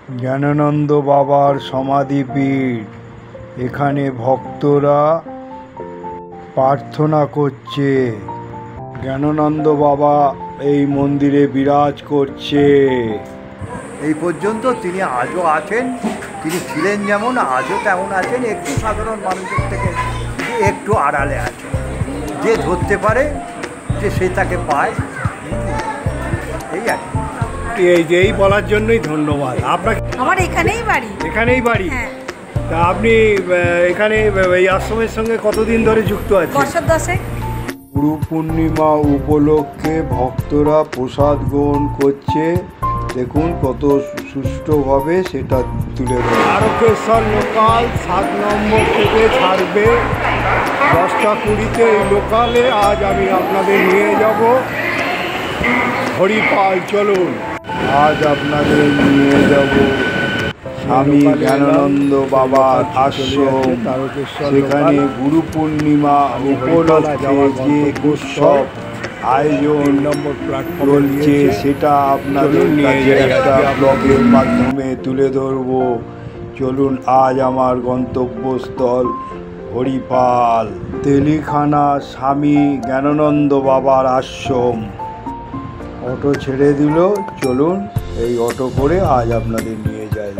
জ্ঞানানন্দ বাবার সমাধিপীঠ। এখানে ভক্তরা প্রার্থনা করছে। জ্ঞানানন্দ বাবা এই মন্দিরে বিরাজ করছে। এই পর্যন্ত তিনি আজও আছেন। তিনি ছিলেন যেমন আজও তেমন আছেন, একটু সাধারণ মানুষের থেকে একটু আড়ালে আছেন। যে ধরতে পারে যে সে তাকে পায়, এই আর এই বলার জন্যই ধন্যবাদ আপনাকে। আমার এখানেই বাড়ি। এখানেই বাড়ি? হ্যাঁ। তা আপনি এখানে এই আশ্রমের সঙ্গে কতদিন ধরে যুক্ত আছেন? বছর 10। গুরু পূর্ণিমা উপলক্ষে ভক্তরা প্রসাদ গ্রহণ করছে। দেখুন কত সুষ্ঠুভাবে সেটা তুলে ধরে। তারকেশ্বর লোকাল 7 নম্বর থেকে ছাড়বে 10টা 20-তে। এই লোকালে আজ আমি আপনাদের নিয়ে যাব হরিপাল। চলুন আজ আপনাদের নিয়ে যাব স্বামী জ্ঞানানন্দ বাবার আশ্রম। সেখানে গুরু পূর্ণিমা উপলক্ষে যে উৎসব আয়োজন চলছে সেটা আপনাদের কাছে একটা ব্লগের মাধ্যমে তুলে ধরব। চলুন আজ আমার গন্তব্যস্থল হরিপাল, তেলিখানা স্বামী জ্ঞানানন্দ বাবার আশ্রম। অটো ছেড়ে দিল, চলুন এই অটো করে আজ আপনাদের নিয়ে যাই।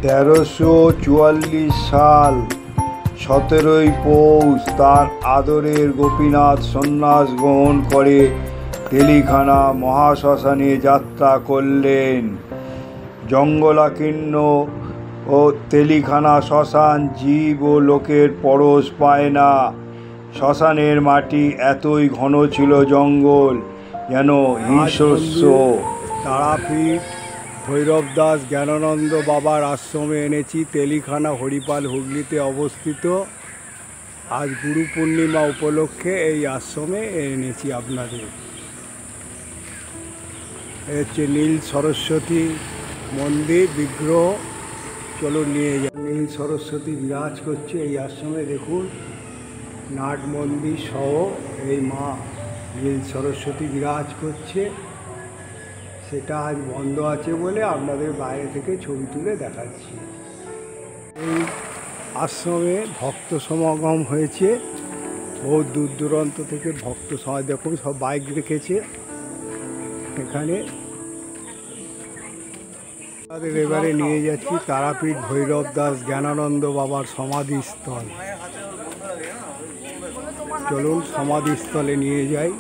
1344 সাল 17ই পৌষ তার আদরের গোপীনাথ সন্ন্যাস গ্রহণ করে তেলিখানা মহাশ্মশানে যাত্রা করলেন। জঙ্গলাকীর্ণ ও তেলিখানা শ্মশান জীব ও লোকের পরশ পায় না। শ্মশানের মাটি এতই ঘন ছিল জঙ্গল, যেন হিংস্র। তারাপীঠ ভৈরব দাস জ্ঞানানন্দ বাবার আশ্রমে এনেছি। তেলিখানা হরিপাল হুগলিতে অবস্থিত। আজ গুরু পূর্ণিমা উপলক্ষে এই আশ্রমে এনেছি আপনাদের। হচ্ছে নীল সরস্বতী মন্দির বিগ্রহ। চলো নিয়ে যাই। নীল সরস্বতী বিরাজ করছে এই আশ্রমে। দেখুন নাট মন্দির সহ এই মা নীল সরস্বতী বিরাজ করছে। সেটা আজ বন্ধ আছে বলে আপনাদের বাইরে থেকে ছবি তুলে দেখাচ্ছি। এই আশ্রমে ভক্ত সমাগম হয়েছে, বহু দূর দূরান্ত থেকে ভক্ত সমাজ। দেখুন সব বাইক রেখেছে এখানে। তাদের এবারে নিয়ে যাচ্ছি তারাপীঠ ভৈরব দাস জ্ঞানানন্দ বাবার সমাধিস্থল। চলুন সমাধিস্থলে নিয়ে যাই।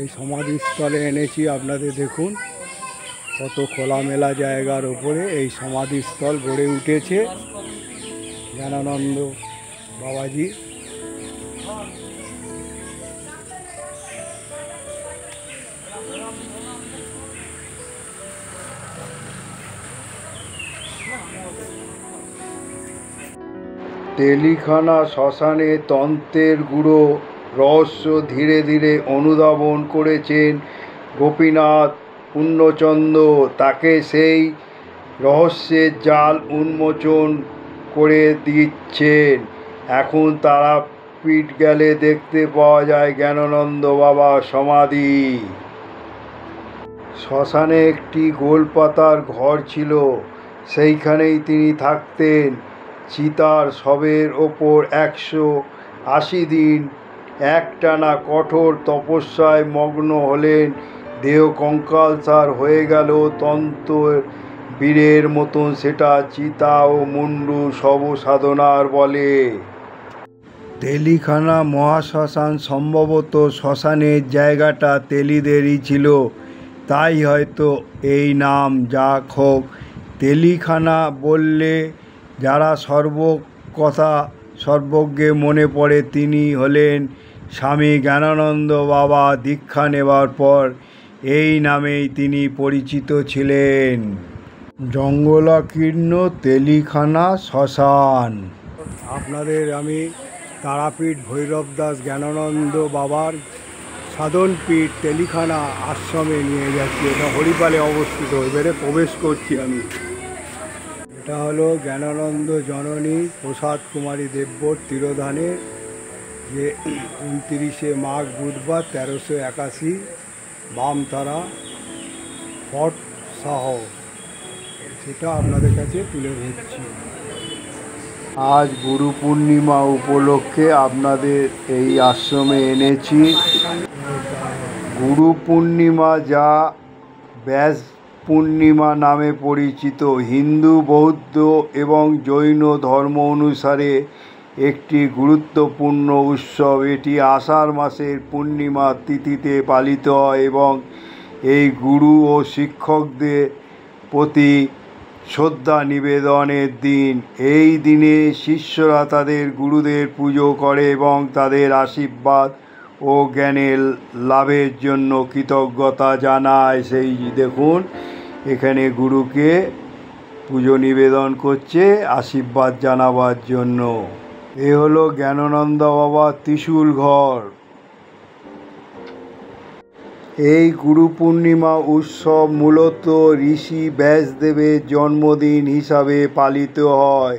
এই সমাধিস্থলে এনেছি আপনাদের। দেখুন কত খোলামেলা জায়গার ওপরে এই সমাধিস্থল গড়ে উঠেছে জ্ঞানানন্দ বাবাজি। তেলিখানা শ্মশানে তন্ত্রের গুঁড়ো রহস্য ধীরে ধীরে অনুধাবন করেছেন গোপীনাথ পূর্ণচন্দ্র। তাকে সেই রহস্যের জাল উন্মোচন করে দিচ্ছেন। এখন তারাপীঠ গেলে দেখতে পাওয়া যায় জ্ঞানানন্দ বাবার সমাধি। শ্মশানে একটি গোলপাতার ঘর ছিল, সেইখানেই তিনি থাকতেন। চিতার শবের ওপর 180 দিন একটানা কঠোর তপস্যায় মগ্ন হলেন। দেহ কঙ্কালসার হয়ে গেল তন্ত্রের বীরের মতন। সেটা চিতা ও মুন্ডু শব সাধনার বলে। তেলিখানা মহাশ্মশান সম্ভবত শ্মশানের জায়গাটা তেলিদেরই ছিল, তাই হয়তো এই নাম। যাক হোক, তেলিখানা বললে যারা সর্বকথা সর্বজ্ঞে মনে পড়ে তিনি হলেন স্বামী জ্ঞানানন্দ বাবা। দীক্ষা নেবার পর এই নামেই তিনি পরিচিত ছিলেন। জঙ্গলাকীর্ণ তেলিখানা শ্মশান। আপনাদের আমি তারাপীঠ ভৈরব দাস জ্ঞানানন্দ বাবার সাধনপীঠ তেলিখানা আশ্রমে নিয়ে যাচ্ছি। এটা হরিপালে অবস্থিত, এবারে প্রবেশ করছি আমি। এটা হলো জ্ঞানানন্দ জননী প্রসাদ কুমারী দেবব্রত তিরোধানে, যে 29শে মাঘ বুধবার 1381 বামতারা ফট সাহ, সেটা আপনাদের কাছে তুলে ধরছি। আজ গুরু পূর্ণিমা উপলক্ষে আপনাদের এই আশ্রমে এনেছি। গুরু পূর্ণিমা, যা ব্যাস পূর্ণিমা নামে পরিচিত, হিন্দু, বৌদ্ধ এবং জৈন ধর্ম অনুসারে একটি গুরুত্বপূর্ণ উৎসব। এটি আষাঢ় মাসের পূর্ণিমা তিথিতে পালিত হয় এবং এই গুরু ও শিক্ষকদের প্রতি শ্রদ্ধা নিবেদনের দিন। এই দিনে শিষ্যরা তাদের গুরুদের পুজো করে এবং তাদের আশীর্বাদ ও জ্ঞানের লাভের জন্য কৃতজ্ঞতা জানায়। সেই দেখুন, এখানে গুরুকে পুজো নিবেদন করছে আশীর্বাদ জানাবার জন্য। এ হলো জ্ঞানানন্দ বাবার ত্রিশূল ঘর। এই গুরু পূর্ণিমা উৎসব মূলত ঋষি ব্যাসদেবের জন্মদিন হিসাবে পালিত হয়।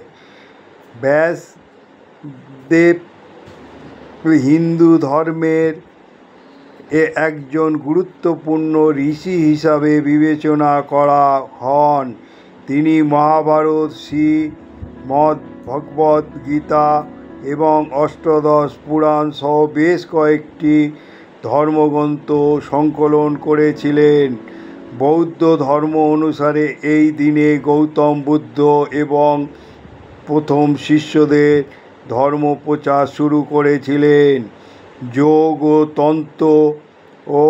ব্যাসদেব হিন্দু ধর্মের একজন গুরুত্বপূর্ণ ঋষি হিসাবে বিবেচনা করা হন। তিনি মহাভারত, শ্রীমদ্ ভগবদ গীতা এবং অষ্টাদশ পুরাণ সহ বেশ কয়েকটি ধর্মগ্রন্থ সংকলন করেছিলেন। বৌদ্ধ ধর্ম অনুসারে এই দিনে গৌতম বুদ্ধ এবং প্রথম শিষ্যদের ধর্ম প্রচার শুরু করেছিলেন। যোগ ও তন্ত্র ও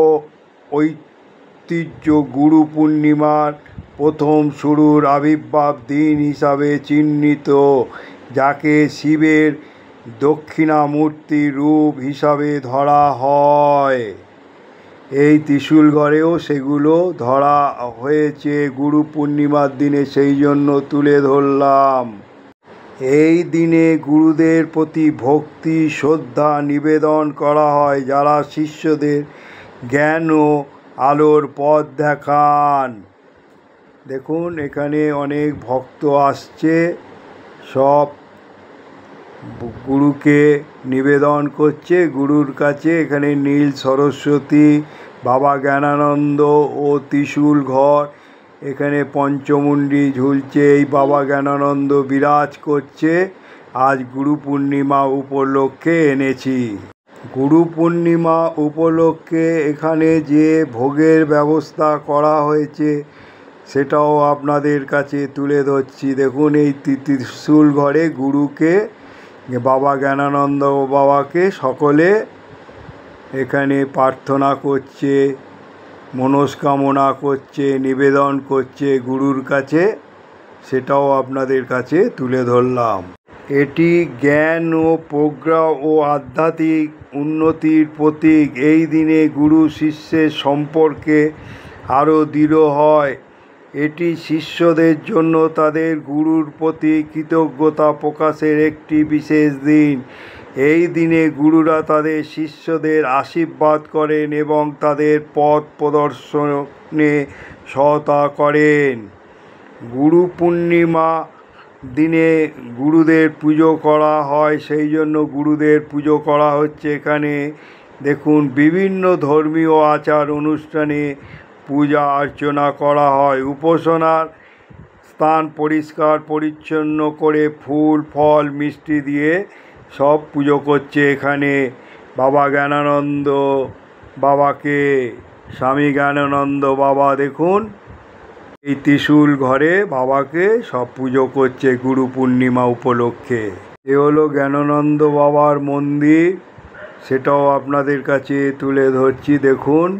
ঐতিহ্য গুরু পূর্ণিমার প্রথম শুরুর আবির্ভাব দিন হিসাবে চিহ্নিত, যাকে শিবের দক্ষিণামূর্তি রূপ হিসাবে ধরা হয়। এই ত্রিশূল ঘরেও সেগুলো ধরা হয়েছে গুরু পূর্ণিমার দিনে, সেই জন্য তুলে ধরলাম। এই দিনে গুরুদের প্রতি ভক্তি শ্রদ্ধা নিবেদন করা হয়, যারা শিষ্যদের জ্ঞান ও আলোর পথ দেখান। দেখুন, এখানে অনেক ভক্ত আসছে, সব গুরুকে নিবেদন করছে গুরুর কাছে। এখানে নীল সরস্বতী, বাবা জ্ঞানানন্দ ও ত্রিশূল ঘর, এখানে পঞ্চমুণ্ডি ঝুলছে, এই বাবা জ্ঞানানন্দ বিরাজ করছে। আজ গুরু পূর্ণিমা উপলক্ষে এনেছি। গুরু পূর্ণিমা উপলক্ষে এখানে যে ভোগের ব্যবস্থা করা হয়েছে সেটাও আপনাদের কাছে তুলে ধরছি। দেখুন, এই ত্রিশূল ঘরে গুরুকে, বাবা জ্ঞানানন্দ বাবাকে সকলে এখানে প্রার্থনা করছে, মনস্কামনা করছে, নিবেদন করছে গুরুর কাছে, সেটাও আপনাদের কাছে তুলে ধরলাম। এটি জ্ঞান ও প্রজ্ঞা ও আধ্যাত্মিক উন্নতির প্রতীক। এই দিনে গুরু শিষ্যের সম্পর্কে আরও দৃঢ় হয়। এটি শিষ্যদের জন্য তাদের গুরুর প্রতি কৃতজ্ঞতা প্রকাশের একটি বিশেষ দিন। এই দিনে গুরুরা তাদের শিষ্যদের আশীর্বাদ করেন এবং তাদের পথ প্রদর্শনে সহায়তা করেন। গুরু পূর্ণিমা দিনে গুরুদের পুজো করা হয়, সেই জন্য গুরুদের পুজো করা হচ্ছে এখানে। দেখুন, বিভিন্ন ধর্মীয় আচার অনুষ্ঠানে পূজা অর্চনা করা হয়। উপাসনার স্থান পরিষ্কার পরিচ্ছন্ন করে ফুল ফল মিষ্টি দিয়ে সব পুজো করছে এখানে বাবা জ্ঞানানন্দ বাবাকে। স্বামী জ্ঞানানন্দ বাবা দেখুন, এই ত্রিশূল ঘরে বাবাকে সব পুজো করছে গুরু পূর্ণিমা উপলক্ষে। এ হলো জ্ঞানানন্দ বাবার মন্দির, সেটাও আপনাদের কাছে তুলে ধরছি। দেখুন,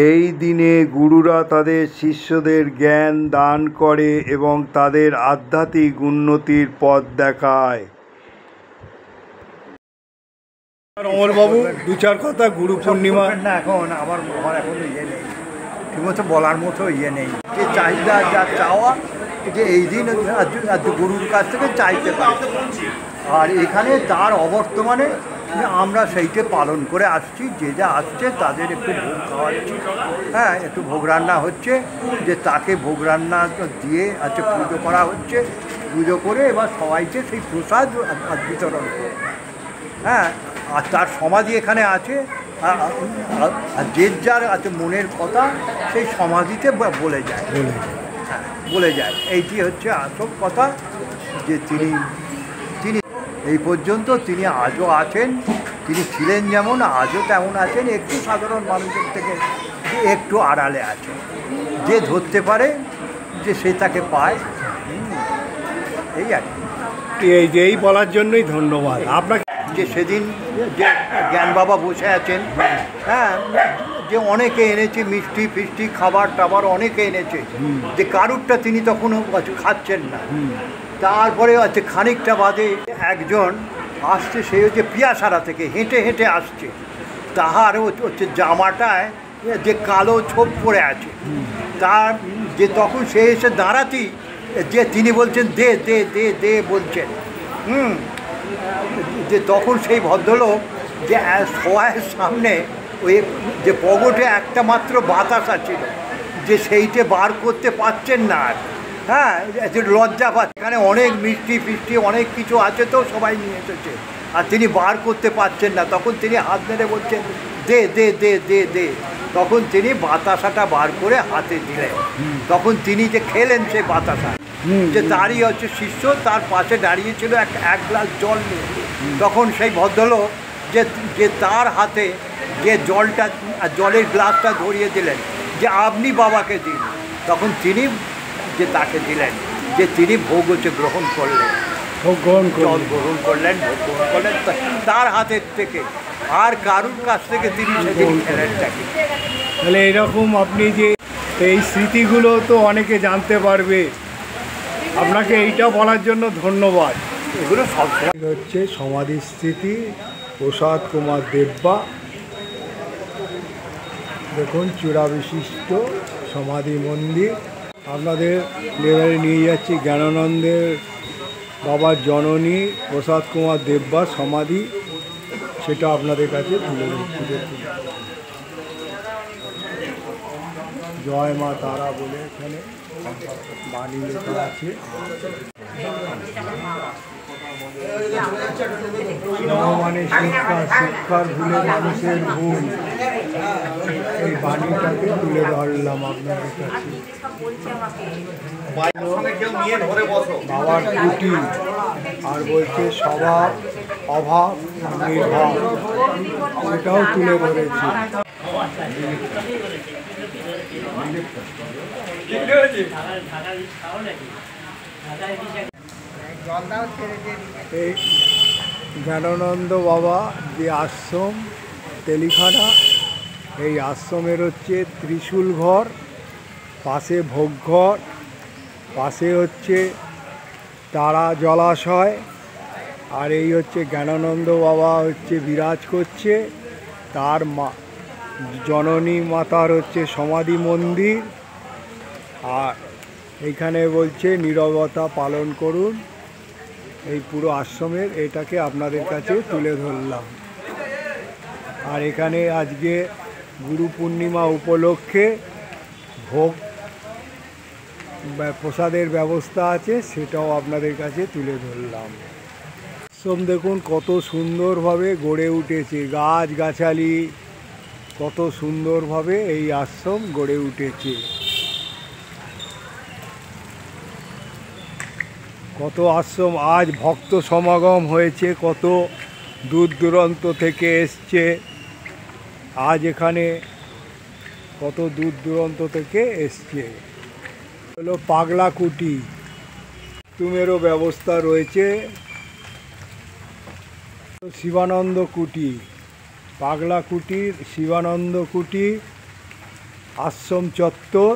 এই দিনে গুরুরা তাদের শিষ্যদের জ্ঞান দান করে এবং তাদের আধ্যাত্মিক উন্নতির পথ দেখায়। অমলবাবু, দু চার কথা গুরু পূর্ণিমা। না, এখন আমার এখন ইয়ে নেই, ঠিকমতো বলার মতো ইয়ে নেই। যে চাহিদা, যা চাওয়া, যে এই দিন গুরুর কাছ থেকে চাইতে পারে। আর এখানে তার অবর্তমানে আমরা সেইটা পালন করে আসছি। যে যা আসছে তাদের একটু ভোগ খাওয়াচ্ছি, হ্যাঁ, একটু ভোগ রান্না হচ্ছে, যে তাকে ভোগ রান্না দিয়ে আজকে পুজো করা হচ্ছে। পুজো করে এবার সবাইকে সেই প্রসাদ বিতরণ করে, হ্যাঁ। আর তার সমাধি এখানে আছে, আর যে যার আছে মনের কথা সেই সমাধিতে বলে যায়, হ্যাঁ, বলে যায়। এইটি হচ্ছে আসল কথা, যে তিনি এই পর্যন্ত তিনি আজও আছেন। তিনি ছিলেন যেমন আজও তেমন আছেন, একটু সাধারণ মানুষের থেকে একটু আড়ালে আছে। যে ধরতে পারে যে সে তাকে পায়, এই আর কি। এই বলার জন্যই ধন্যবাদ আপনাকে। যে সেদিন যে জ্ঞান বাবা বসে আছেন, হ্যাঁ, যে অনেকে এনেছে মিষ্টি ফিষ্টি খাবার টাবার অনেকে এনেছে, যে কারুরটা তিনি তখনও খাচ্ছেন না। তারপরে হচ্ছে খানিকটা বাদে একজন আসছে, সে হচ্ছে পিয়াসারা থেকে হেঁটে হেঁটে আসছে। তাহার হচ্ছে জামাটায় যে কালো ছোপ পড়ে আছে, তার যে তখন সে এসে দাঁড়াতেই যে তিনি বলছেন দে দে দে দে বলছেন, যে তখন সেই ভদ্রলোক যে সবাইয়ের সামনে ওই যে পকেটে একটা মাত্র বাতাসা ছিল, যে সেইটে বার করতে পারছেন না আর, হ্যাঁ, যে লজ্জা পাচ্ছে। এখানে অনেক মিষ্টি ফিষ্টি অনেক কিছু আছে, তো সবাই নিয়ে এসেছে, আর তিনি বার করতে পারছেন না। তখন তিনি হাত মেরে বলছেন দে দে দে দে দে। তখন তিনি বাতাসাটা বার করে হাতে দিলেন। তখন তিনি যে খেলেন সেই বাতাসা, যে তারই হচ্ছে শিষ্য তার পাশে দাঁড়িয়েছিল এক গ্লাস জল নিয়ে। তখন সেই ভদ্রলোক যে তার হাতে যে জলের গ্লাসটা ধরিয়ে দিলেন, যে আপনি বাবাকে দিন। তখন তিনি যে তাকে দিলেন, যে তিনি ভোগ হচ্ছে গ্রহণ করলেন, জল গ্রহণ করলেন, ভোগ গ্রহণ করলেন তার হাতের থেকে। আর কারুর কাছ থেকে তিনি সেদিন খেলেন তাকে। তাহলে এরকম আপনি যে এই স্মৃতিগুলো তো অনেকে জানতে পারবে, আপনাকে এইটা বলার জন্য ধন্যবাদ। এগুলো সব হচ্ছে সমাধি স্মৃতি প্রসাদ কুমার দেব্বা। দেখুন চূড়া বিশিষ্ট সমাধি মন্দির। আপনাদের লেবারে নিয়ে যাচ্ছি জ্ঞানানন্দের বাবার জননী প্রসাদ কুমার দেব্বা সমাধি, সেটা আপনাদের কাছে তুলে দিচ্ছি। দেখুন জয় মা তারা বলে এখানে বাণী লেখা আছে। মানে শিক্ষা, শিক্ষার ভুলে মানুষের ভুল, এই বাণীটাকে তুলে ধরলাম আপনাদের কাছে। বাবার ত্রুটি আর বলছে স্বভাব অভাব নির্ভাব, সেটাও তুলে ধরেছি। এই জ্ঞানানন্দ বাবা যে আশ্রম তেলিখানা, এই আশ্রমের হচ্ছে ত্রিশূল ঘর, পাশে ভোগঘর, পাশে হচ্ছে তারা জলাশয়, আর এই হচ্ছে জ্ঞানানন্দ বাবা হচ্ছে বিরাজ করছে। তার জননী মাতার হচ্ছে সমাধি মন্দির। আর এইখানে বলছে নীরবতা পালন করুন। এই পুরো আশ্রমের এটাকে আপনাদের কাছে তুলে ধরলাম। আর এখানে আজকে গুরু পূর্ণিমা উপলক্ষে ভোগ প্রসাদের ব্যবস্থা আছে, সেটাও আপনাদের কাছে তুলে ধরলাম। আশ্রম দেখুন কত সুন্দরভাবে গড়ে উঠেছে, গাছগাছালি কত সুন্দরভাবে এই আশ্রম গড়ে উঠেছে। কত আশ্রম আজ ভক্ত সমাগম হয়েছে, কত দূর দূরান্ত থেকে এসছে। আজ এখানে কত দূর দূরান্ত থেকে এসছে। হলো পাগলা কুটি, তুমেরও ব্যবস্থা রয়েছে। শিবানন্দ কুটি, পাগলা কুটির শিবানন্দ কুটি, আশ্রম চত্বর,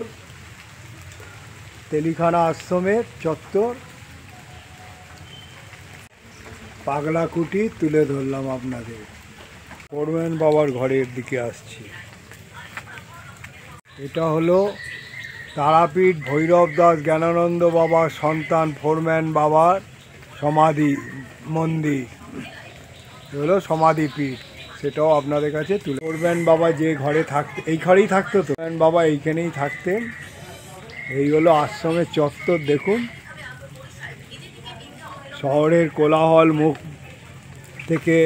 তেলিখানা আশ্রমের চত্বর, পাগলা কুটি তুলে ধরলাম আপনাদের। ফোরম্যান বাবার ঘরের দিকে আসছি। এটা হলো তারাপীঠ ভৈরব দাস জ্ঞানানন্দ বাবার সন্তান ফোরম্যান বাবার সমাধি। মন্দির, এ হলো সমাধিপীঠ, সেটাও আপনাদের কাছে তুলে করবেন। বাবা যে ঘরে থাকতে, এই ঘরেই থাকতো তো বাবা, এইখানেই থাকতেন। এই হলো আশ্রমের চত্বর, দেখুন শহরের কোলাহল মুখ থেকে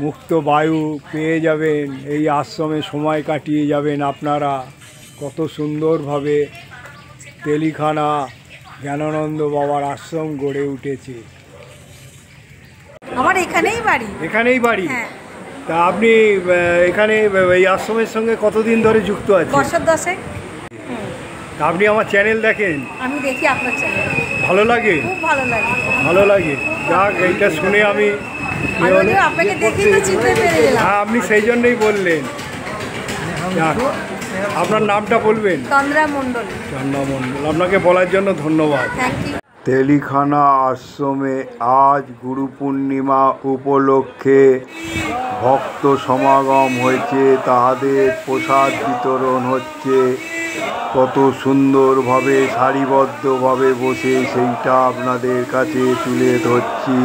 মুক্ত বায়ু পেয়ে যাবেন, এই আশ্রমে সময় কাটিয়ে যাবেন আপনারা। কত সুন্দরভাবে তেলিখানা জ্ঞানানন্দ বাবার আশ্রম গড়ে উঠেছে। আমার এখানেই বাড়ি। এখানেই বাড়ি? হ্যাঁ। তা আপনি এখানে এই আশ্রমের সঙ্গে কতদিন ধরে যুক্ত আছেন? বছর 10। তা আপনি আমার চ্যানেল দেখেন? আমি দেখি আপনার চ্যানেল। ভালো লাগে? খুব ভালো লাগে। ভালো লাগে, যাক এইটা শুনে আমি আপনাকে দেখি তো চিনতে পেরে গেলাম। হ্যাঁ, আপনি সেই জন্যই বললেন। যাক, আপনার নামটা বলবেন? তন্দ্রা মণ্ডল। চন্দ্রা মণ্ডল, আপনাকে বলার জন্য ধন্যবাদ। Thank you. তেলিখানা আশ্রমে আজ গুরু পূর্ণিমা উপলক্ষে ভক্ত সমাগম হয়েছে, তাহাদের প্রসাদ বিতরণ হচ্ছে। কত সুন্দরভাবে সারিবদ্ধভাবে বসে সেইটা আপনাদের কাছে তুলে ধরছি।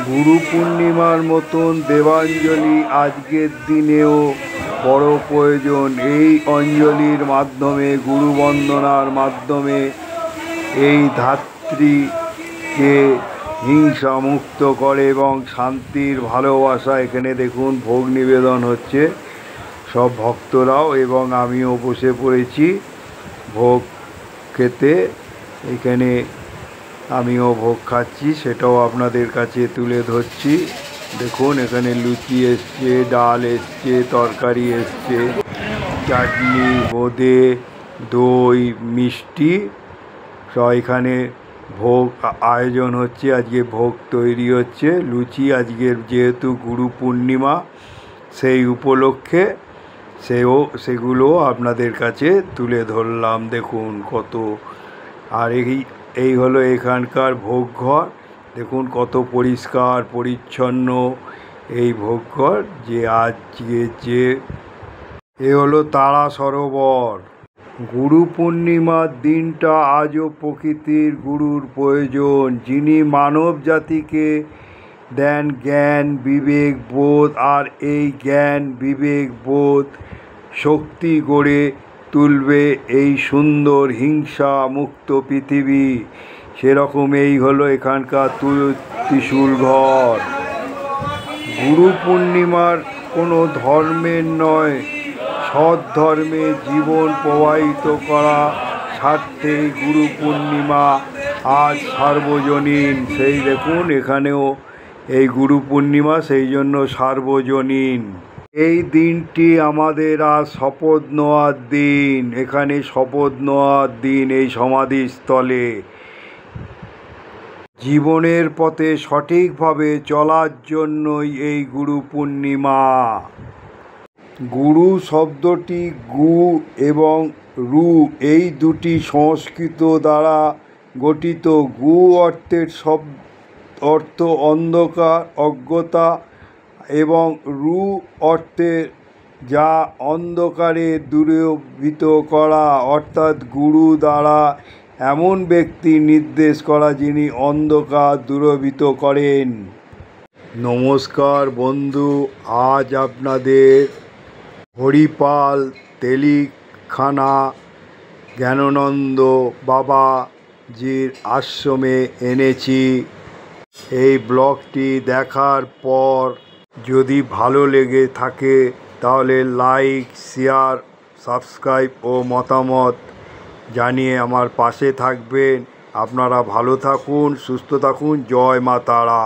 গুরু পূর্ণিমার মতন দেবাঞ্জলি আজকের দিনেও বড় প্রয়োজন। এই অঞ্জলির মাধ্যমে, গুরু বন্দনার মাধ্যমে এই ধাত্রীকে হিংসা মুক্ত করে এবং শান্তির ভালোবাসা। এখানে দেখুন ভোগ নিবেদন হচ্ছে, সব ভক্তরাও এবং আমিও বসে পড়েছি ভোগ খেতে। এখানে আমিও ভোগ খাচ্ছি, সেটাও আপনাদের কাছে তুলে ধরছি। দেখুন এখানে লুচি এসছে, ডাল এসছে, তরকারি এসছে, চাটনি, বোঁদে, দই, মিষ্টি, সব এখানে ভোগ আয়োজন হচ্ছে। আজকে ভোগ তৈরি হচ্ছে। লুচি আজকের যেহেতু গুরু পূর্ণিমা, সেই উপলক্ষে সেগুলো আপনাদের কাছে তুলে ধরলাম। দেখুন কত, আর এই হলো এখানকার ভোগ ঘর। দেখুন কত পরিষ্কার পরিচ্ছন্ন এই ভোগ ঘর। যে আজকে এ হলো তারা সরোবর। গুরু পূর্ণিমার দিনটা আজও প্রকৃতির গুরুর প্রয়োজন, যিনি মানব জাতিকে দেন জ্ঞান বিবেক বোধ, আর এই জ্ঞান বিবেক বোধ শক্তি গড়ে তুলবে এই সুন্দর হিংসা মুক্ত পৃথিবী। সেরকম এই হলো এখানকার ত্রিশূল ঘর। গুরু পূর্ণিমার কোনো ধর্মের নয়, সৎ ধর্মে জীবন প্রবাহিত করা স্বার্থে গুরু পূর্ণিমা আজ সার্বজনীন। সেই দেখুন এখানেও এই গুরু পূর্ণিমা, সেই জন্য সার্বজনীন। এই দিনটি আমাদের আজ শপথ নেওয়ার দিন। এখানে শপথ নেওয়ার দিন এই সমাধিস্থলে। জীবনের পথে সঠিকভাবে চলার জন্যই এই গুরু পূর্ণিমা। গুরু শব্দটি গু এবং রু এই দুটি সংস্কৃত দ্বারা গঠিত। গু অর্থের অর্থ অন্ধকার, অজ্ঞতা, এবং রু অর্থের যা অন্ধকারে দূরীভূত করা, অর্থাৎ গুরু দ্বারা এমন ব্যক্তি নির্দেশ করা যিনি অন্ধকার দূরীভূত করেন। নমস্কার বন্ধু, আজ আপনাদের হরিপাল তেলিখানা জ্ঞানানন্দ বাবাজির আশ্রমে এনেছি। এই ব্লগটি দেখার পর যদি ভালো লেগে থাকে তাহলে লাইক, শেয়ার, সাবস্ক্রাইব ও মতামত জানিয়ে আমার পাশে থাকবেন। আপনারা ভালো থাকুন, সুস্থ থাকুন। জয় মা তারা।